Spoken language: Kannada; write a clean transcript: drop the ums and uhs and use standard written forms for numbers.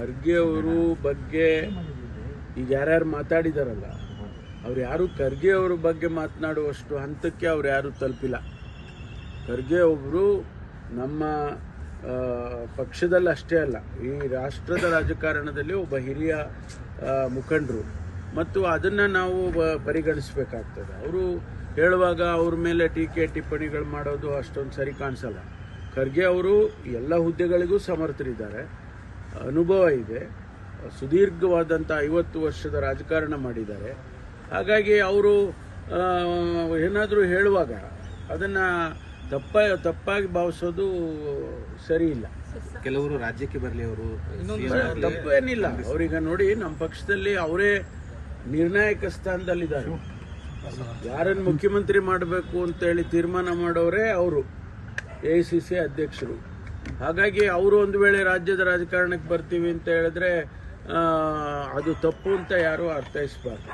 ಖರ್ಗೆ ಅವರು ಬಗ್ಗೆ ಈಗ ಯಾರ್ಯಾರು ಮಾತಾಡಿದಾರಲ್ಲ, ಅವ್ರು ಯಾರು ಖರ್ಗೆ ಅವ್ರ ಬಗ್ಗೆ ಮಾತನಾಡುವಷ್ಟು ಹಂತಕ್ಕೆ ಅವ್ರು ಯಾರು ತಲುಪಿಲ್ಲ. ಖರ್ಗೆ ಒಬ್ಬರು ನಮ್ಮ ಪಕ್ಷದಲ್ಲಿ ಅಷ್ಟೇ ಅಲ್ಲ, ಈ ರಾಷ್ಟ್ರದ ರಾಜಕಾರಣದಲ್ಲಿ ಒಬ್ಬ ಹಿರಿಯ ಮುಖಂಡರು, ಮತ್ತು ಅದನ್ನು ನಾವು ಪರಿಗಣಿಸಬೇಕಾಗ್ತದೆ. ಅವರು ಹೇಳುವಾಗ ಅವ್ರ ಮೇಲೆ ಟೀಕೆ ಟಿಪ್ಪಣಿಗಳು ಮಾಡೋದು ಅಷ್ಟೊಂದು ಸರಿ ಕಾಣಿಸಲ್ಲ. ಖರ್ಗೆ ಅವರು ಎಲ್ಲ ಹುದ್ದೆಗಳಿಗೂ ಸಮರ್ಥರಿದ್ದಾರೆ, ಅನುಭವ ಇದೆ, ಸುದೀರ್ಘವಾದಂಥ 50 ವರ್ಷದ ರಾಜಕಾರಣ ಮಾಡಿದ್ದಾರೆ. ಹಾಗಾಗಿ ಅವರು ಏನಾದರೂ ಹೇಳುವಾಗ ಅದನ್ನು ತಪ್ಪಾಗಿ ಭಾವಿಸೋದು ಸರಿ ಇಲ್ಲ. ಕೆಲವರು ರಾಜ್ಯಕ್ಕೆ ಬರಲಿ, ಅವರು ತಪ್ಪೇನಿಲ್ಲ. ಅವ್ರೀಗ ನೋಡಿ, ನಮ್ಮ ಪಕ್ಷದಲ್ಲಿ ಅವರೇ ನಿರ್ಣಾಯಕ ಸ್ಥಾನದಲ್ಲಿದ್ದಾರೆ. ಯಾರನ್ನು ಮುಖ್ಯಮಂತ್ರಿ ಮಾಡಬೇಕು ಅಂತೇಳಿ ತೀರ್ಮಾನ ಮಾಡೋರೇ ಅವರು, AICC ಅಧ್ಯಕ್ಷರು. ಹಾಗಾಗಿ ಅವರು ಒಂದು ವೇಳೆ ರಾಜ್ಯದ ರಾಜಕಾರಣಕ್ಕೆ ಬರ್ತೀವಿ ಅಂತ ಹೇಳಿದ್ರೆ ಅದು ತಪ್ಪು ಅಂತ ಯಾರೂ ಅರ್ಥೈಸಬಾರ್ದು.